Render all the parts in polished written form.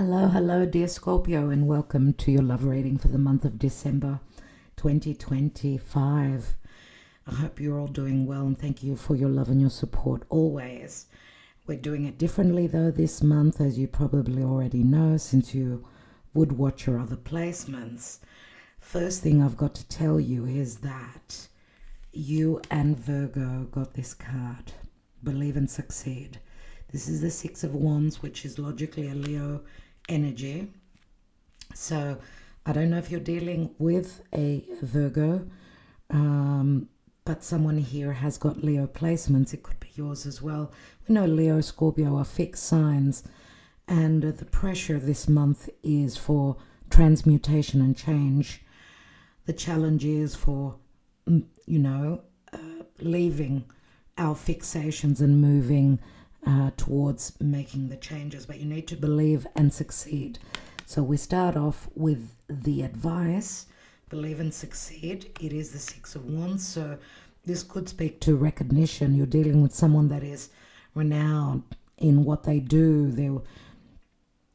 Hello, dear Scorpio, and welcome to your love reading for the month of December 2025. I hope you're all doing well, and thank you for your love and your support always. We're doing it differently though this month, as you probably already know, since you would watch your other placements. First thing I've got to tell you is that you and Virgo got this card. Believe and succeed. This is the Six of Wands, which is logically a Leo energy. So I don't know if you're dealing with a Virgo, but someone here has got Leo placements. It could be yours as well. We know Leo, Scorpio are fixed signs, and the pressure this month is for transmutation and change. The challenge is for, leaving our fixations and moving towards making the changes, but you need to believe and succeed. So we start off with the advice: believe and succeed. It is the Six of Wands, so this could speak to recognition. You're dealing with someone that is renowned in what they do.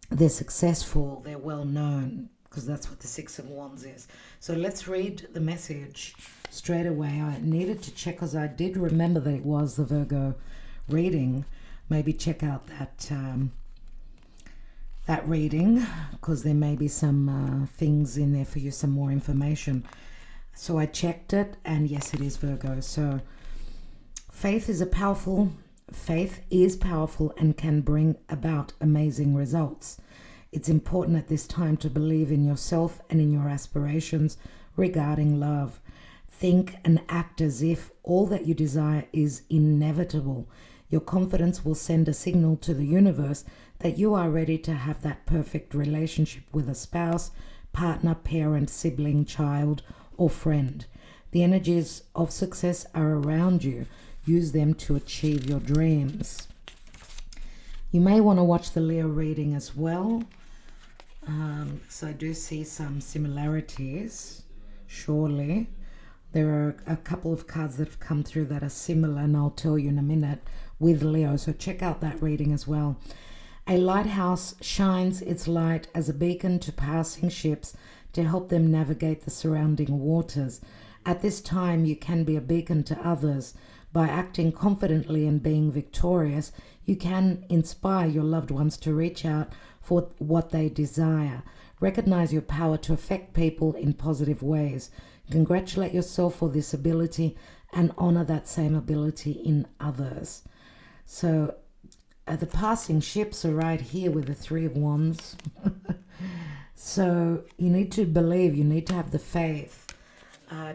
They're successful, they're well known, because that's what the Six of Wands is. So let's read the message straight away. I needed to check because I did remember that it was the Virgo reading. Maybe check out that reading, because there may be some things in there for you, some more information. So I checked it, and yes, it is Virgo. So faith is powerful and can bring about amazing results. It's important at this time to believe in yourself and in your aspirations regarding love. Think and act as if all that you desire is inevitable. Your confidence will send a signal to the universe that you are ready to have that perfect relationship with a spouse, partner, parent, sibling, child, or friend. The energies of success are around you. Use them to achieve your dreams. You may want to watch the Leo reading as well. So I do see some similarities, surely. There are a couple of cards that have come through that are similar, and I'll tell you in a minute, with Leo. So check out that reading as well. A lighthouse shines its light as a beacon to passing ships to help them navigate the surrounding waters. At this time, you can be a beacon to others. By acting confidently and being victorious, you can inspire your loved ones to reach out for what they desire. Recognize your power to affect people in positive ways. Congratulate yourself for this ability and honor that same ability in others. So the passing ships are right here with the Three of Wands. So you need to believe, you need to have the faith,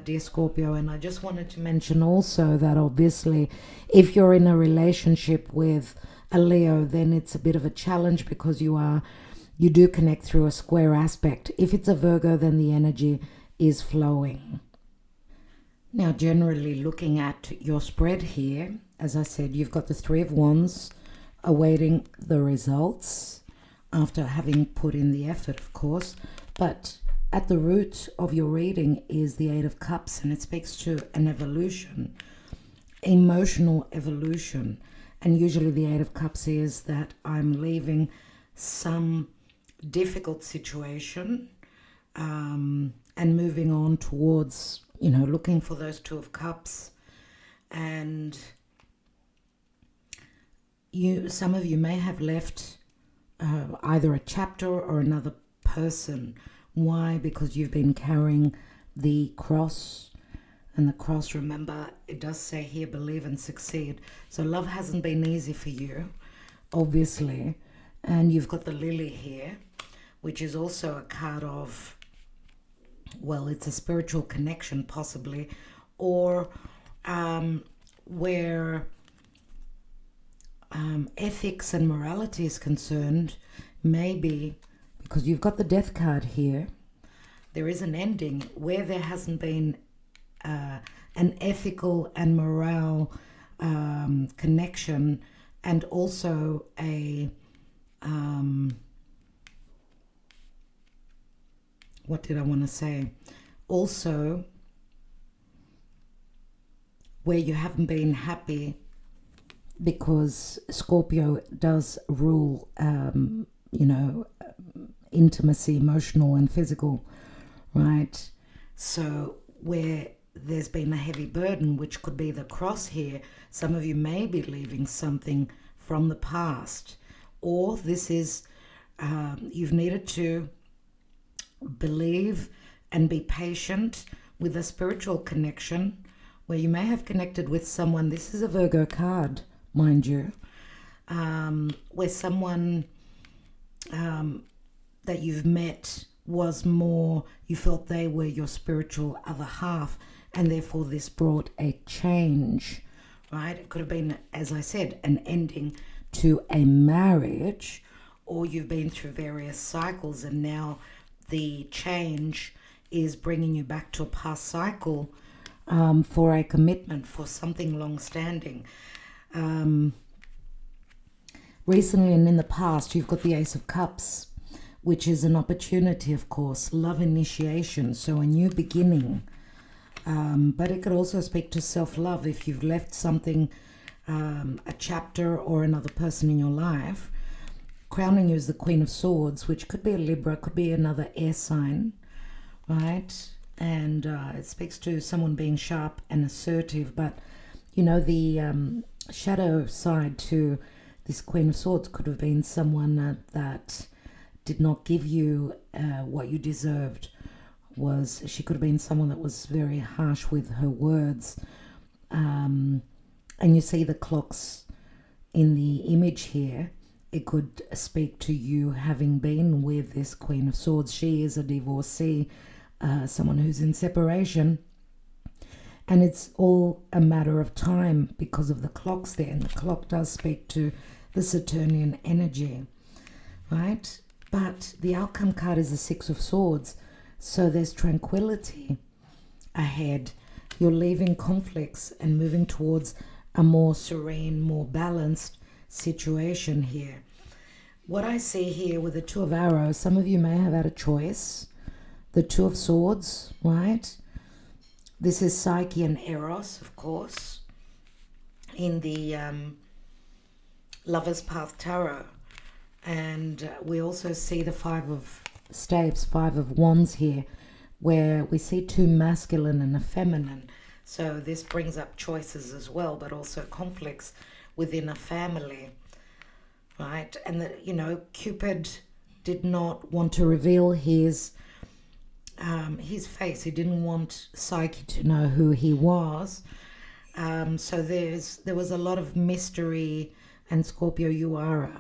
dear Scorpio. And I just wanted to mention also that obviously if you're in a relationship with a Leo, then it's a bit of a challenge because you do connect through a square aspect. If it's a Virgo, then the energy is flowing. Now, generally looking at your spread here, as I said, you've got the Three of Wands awaiting the results after having put in the effort, of course. But at the root of your reading is the Eight of Cups, and it speaks to an evolution, emotional evolution. And usually the Eight of Cups is that I'm leaving some difficult situation and moving on towards, looking for those Two of Cups. And some of you may have left either a chapter or another person. Why? Because you've been carrying the cross. And the cross, remember, it does say here, believe and succeed. So love hasn't been easy for you, obviously. And you've got the lily here, which is also a card of, well, it's a spiritual connection possibly, or where ethics and morality is concerned, maybe because you've got the Death card here. There is an ending where there hasn't been an ethical and morale connection, and also a what did I want to say? Also, where you haven't been happy because Scorpio does rule intimacy, emotional and physical, right? So where there's been a heavy burden, which could be the cross here, some of you may be leaving something from the past, or this is you've needed to believe and be patient with a spiritual connection where you may have connected with someone. This is a Virgo card, mind you, where someone that you've met was more, you felt they were your spiritual other half, and therefore this brought a change, right? It could have been, as I said, an ending to a marriage, or you've been through various cycles and now the change is bringing you back to a past cycle for a commitment, for something long-standing. Recently and in the past, you've got the Ace of Cups, which is an opportunity, of course, love initiation, so a new beginning. But it could also speak to self-love if you've left something, a chapter or another person in your life. Crowning you is the Queen of Swords, which could be a Libra, could be another air sign, right? And it speaks to someone being sharp and assertive. But, the shadow side to this Queen of Swords could have been someone that did not give you what you deserved. She could have been someone that was very harsh with her words. And you see the clocks in the image here. It could speak to you having been with this Queen of Swords. She is a divorcee, someone who's in separation. And it's all a matter of time because of the clocks there. And the clock does speak to the Saturnian energy, right? But the outcome card is the Six of Swords. So there's tranquility ahead. You're leaving conflicts and moving towards a more serene, more balanced situation here. What I see here with the Two of Arrows, some of you may have had a choice. The Two of Swords, right? This is Psyche and Eros, of course, in the Lover's Path Tarot. And we also see the Five of Staves, Five of Wands here, where we see two masculine and a feminine. So this brings up choices as well, but also conflicts within a family, right? And Cupid did not want to reveal his face. He didn't want Psyche to know who he was. So there was a lot of mystery. And Scorpio, you are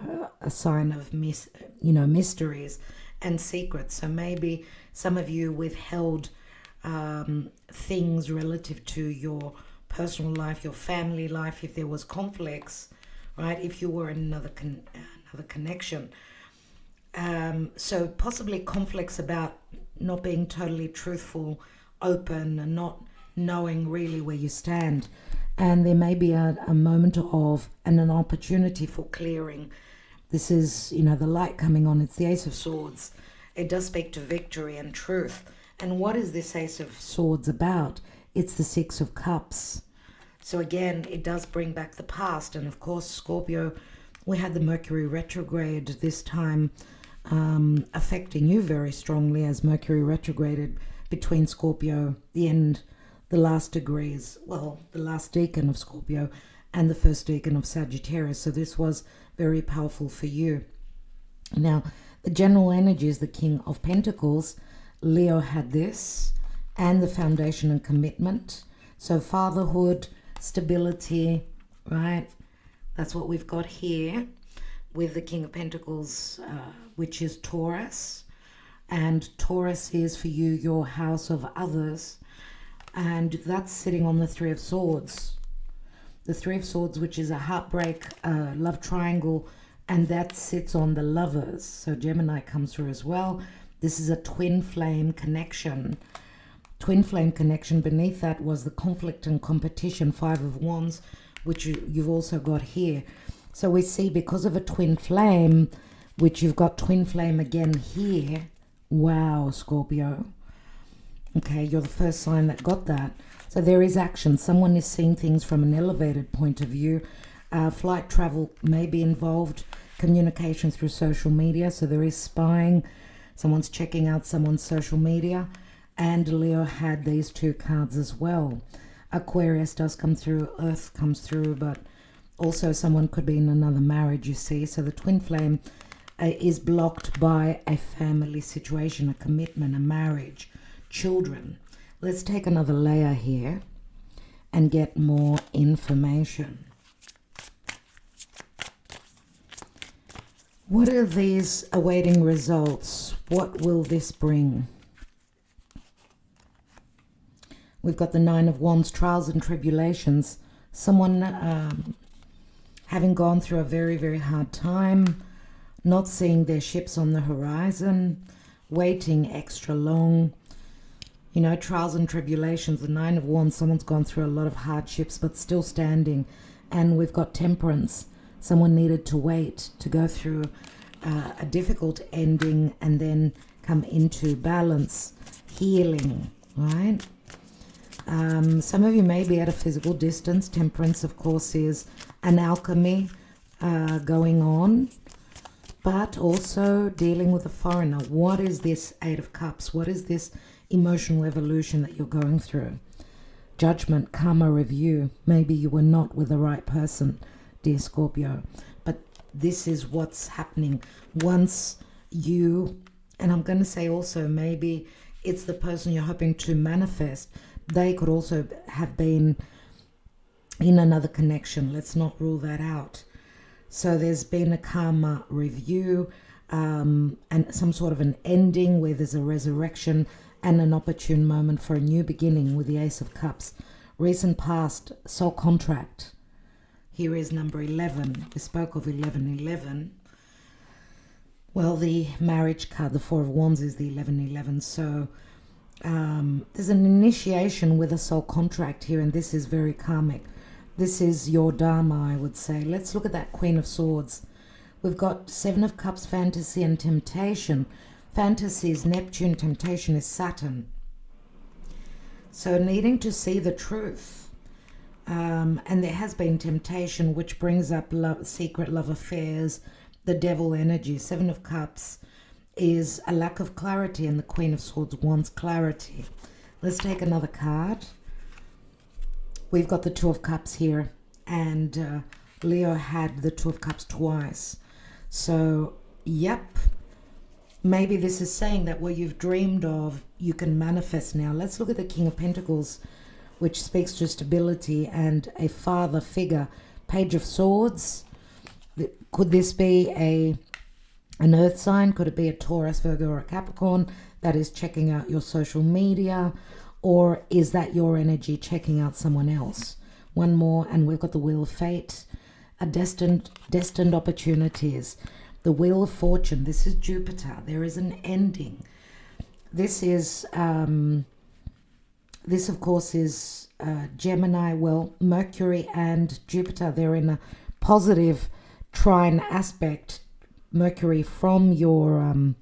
a sign of mysteries and secrets. So maybe some of you withheld things relative to your personal life, your family life, if there was conflicts, right? If you were in another connection. So possibly conflicts about not being totally truthful, open, and not knowing really where you stand. And there may be a moment of and an opportunity for clearing. This is, the light coming on. It's the Ace of Swords. It does speak to victory and truth. And what is this Ace of Swords about? It's the Six of Cups. So again, it does bring back the past. And of course, Scorpio, we had the Mercury retrograde this time affecting you very strongly, as Mercury retrograded between Scorpio, the last degrees, the last decan of Scorpio and the first decan of Sagittarius. So this was very powerful for you. Now, the general energy is the King of Pentacles. Leo had this, and the foundation and commitment. So fatherhood, stability, right? That's what we've got here with the King of Pentacles, which is Taurus. And Taurus is for you your house of others. And that's sitting on the Three of Swords. The Three of Swords, which is a heartbreak, love triangle, and that sits on the Lovers. So Gemini comes through as well. This is a twin flame connection. Twin flame connection. Beneath that was the conflict and competition, Five of Wands, which you've also got here. So we see because of a twin flame, which you've got twin flame again here. Wow, Scorpio. Okay, you're the first sign that got that. So there is action. Someone is seeing things from an elevated point of view. Flight travel may be involved. communication through social media. So there is spying. Someone's checking out someone's social media. And Leo had these two cards as well. Aquarius does come through, Earth comes through, but also someone could be in another marriage, you see. So the twin flame is blocked by a family situation, a commitment, a marriage, children. Let's take another layer here and get more information. What are these awaiting results? What will this bring? We've got the Nine of Wands, trials and tribulations. Someone having gone through a very, very hard time, not seeing their ships on the horizon, waiting extra long. You know, trials and tribulations, the Nine of Wands, someone's gone through a lot of hardships but still standing. And we've got Temperance. Someone needed to wait to go through a difficult ending and then come into balance, healing, right? Some of you may be at a physical distance. Temperance, of course, is an alchemy going on, but also dealing with a foreigner. What is this Eight of Cups? What is this emotional evolution that you're going through? Judgment, karma review. Maybe you were not with the right person, dear Scorpio, but this is what's happening once you, and I'm going to say also maybe it's the person you're hoping to manifest. They could also have been in another connection. Let's not rule that out. So there's been a karma review and some sort of an ending where there's a resurrection and an opportune moment for a new beginning with the Ace of Cups. Recent past, soul contract. Here is number 11. We spoke of 1111. Well, the marriage card, the Four of Wands, is the 1111. So there's an initiation with a soul contract here, and this is very karmic. This is your dharma, I would say. Let's look at that Queen of Swords. We've got Seven of Cups, fantasy and temptation. Fantasy is Neptune, temptation is Saturn. So needing to see the truth. And there has been temptation, which brings up love, secret love affairs, the devil energy. Seven of Cups is a lack of clarity, and the Queen of Swords wants clarity. Let's take another card. We've got the Two of Cups here, and Leo had the Two of Cups twice. So, yep, maybe this is saying that what you've dreamed of, you can manifest now. Let's look at the King of Pentacles, which speaks to stability and a father figure. Page of Swords. Could this be an earth sign? Could it be a Taurus, Virgo, or a Capricorn that is checking out your social media? Or is that your energy checking out someone else? One more, and we've got the Wheel of Fate. A destined opportunities. The Wheel of Fortune. This is Jupiter. There is an ending. This is, this of course is Gemini. Well, Mercury and Jupiter, they're in a positive trine aspect. Mercury from your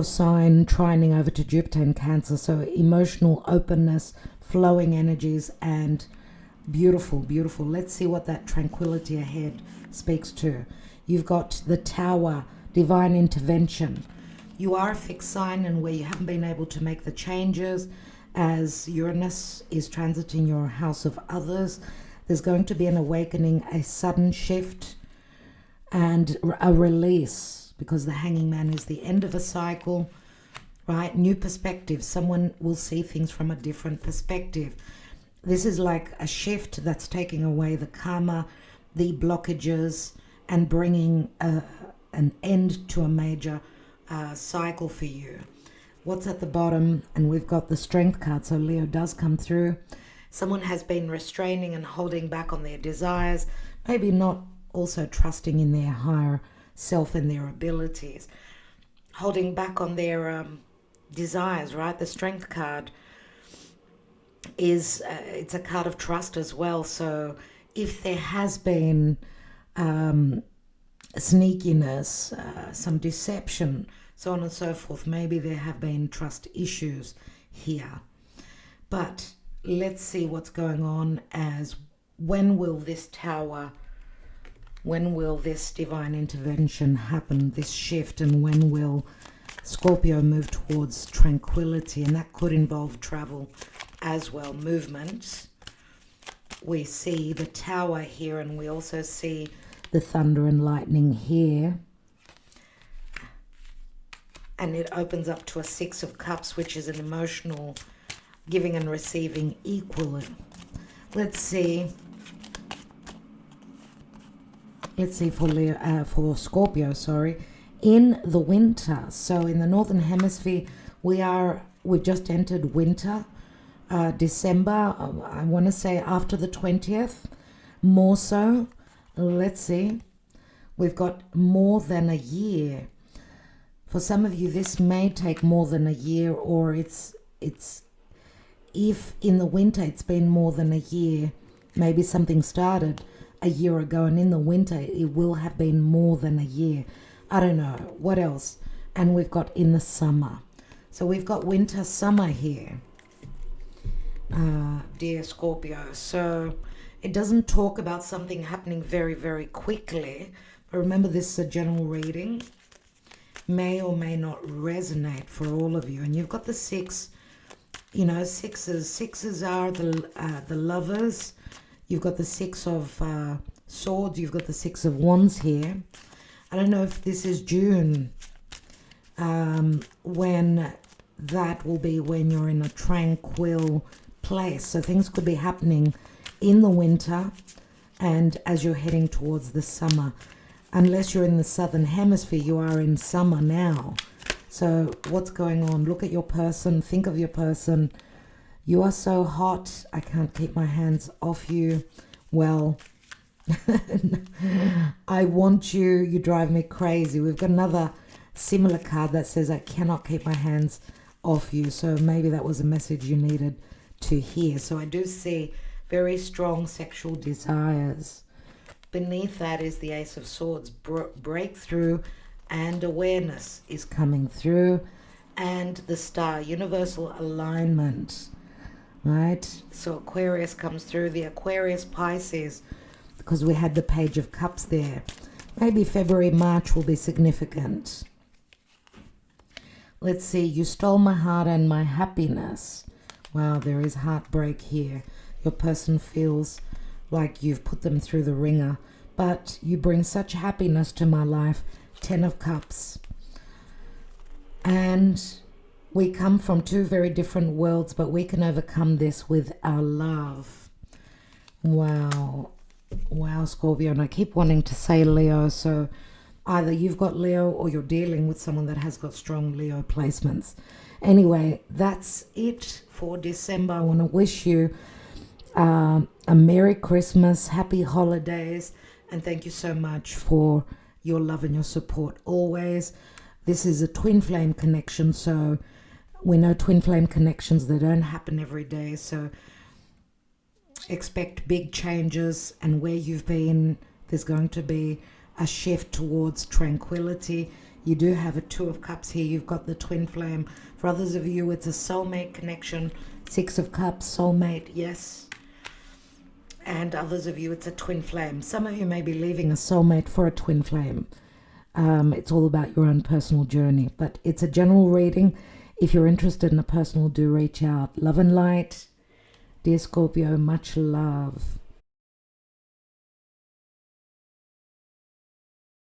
sign trining over to Jupiter in Cancer. So emotional openness, flowing energies, and beautiful, beautiful. Let's see what that tranquility ahead speaks to. You've got the Tower, divine intervention. You are a fixed sign, and where you haven't been able to make the changes as Uranus is transiting your house of others, there's going to be an awakening, a sudden shift, and a release, because the Hanging Man is the end of a cycle, right? New perspective. Someone will see things from a different perspective. This is like a shift that's taking away the karma, the blockages, and bringing an end to a major cycle for you. What's at the bottom? And we've got the Strength card, so Leo does come through. Someone has been restraining and holding back on their desires, maybe not also trusting in their higher self and their abilities, holding back on their desires, right? The Strength card is it's a card of trust as well. So if there has been sneakiness, some deception, so on and so forth, maybe there have been trust issues here. But let's see what's going on. As when will this Tower, When will this divine intervention happen, this shift, and when will Scorpio move towards tranquility? And that could involve travel as well, movement. We see the tower here, and we also see the thunder and lightning here. And it opens up to a 6 of Cups, which is an emotional giving and receiving equally. Let's see. Let's see for Scorpio, sorry, in the winter. So in the Northern Hemisphere, we've just entered winter. December, I want to say after the 20th, more so. Let's see. We've got more than a year. For some of you, this may take more than a year, or it's if in the winter it's been more than a year, maybe something started a year ago, and in the winter it will have been more than a year. I don't know. What else? And we've got in the summer. So we've got winter, summer here, dear Scorpio. So it doesn't talk about something happening very, very quickly. But remember, this is a general reading. May or may not resonate for all of you. And you've got the 6, you know, sixes. Sixes are the lovers. You've got the 6 of swords. You've got the 6 of wands here. I don't know if this is June, when that will be when you're in a tranquil place. So things could be happening in the winter and as you're heading towards the summer. Unless you're in the Southern Hemisphere, you are in summer now. So what's going on? Look at your person. Think of your person. You are so hot. I can't keep my hands off you. Well, I want you. You drive me crazy. We've got another similar card that says I cannot keep my hands off you. So maybe that was a message you needed to hear. So I do see very strong sexual desires. Beneath that is the Ace of Swords. Breakthrough and awareness is coming through. And the star, universal alignment. Right? So Aquarius comes through. The Aquarius Pisces, because we had the Page of Cups there. Maybe February, March will be significant. Let's see. You stole my heart and my happiness. Wow, there is heartbreak here. Your person feels like you've put them through the ringer, but you bring such happiness to my life. 10 of Cups. And we come from 2 very different worlds, but we can overcome this with our love. Wow. Wow, Scorpio. And I keep wanting to say Leo, so either you've got Leo or you're dealing with someone that has got strong Leo placements. Anyway, that's it for December. I want to wish you a Merry Christmas, Happy Holidays, and thank you so much for your love and your support always. This is a twin flame connection, so we know twin flame connections, they don't happen every day, so expect big changes, and where you've been, there's going to be a shift towards tranquility. You do have a 2 of Cups here. You've got the twin flame. For others of you, it's a soulmate connection. 6 of Cups, soulmate, yes. And others of you, it's a twin flame. Some of you may be leaving a soulmate for a twin flame. It's all about your own personal journey. But it's a general reading. If you're interested in a personal, do reach out. Love and light. Dear Scorpio, much love.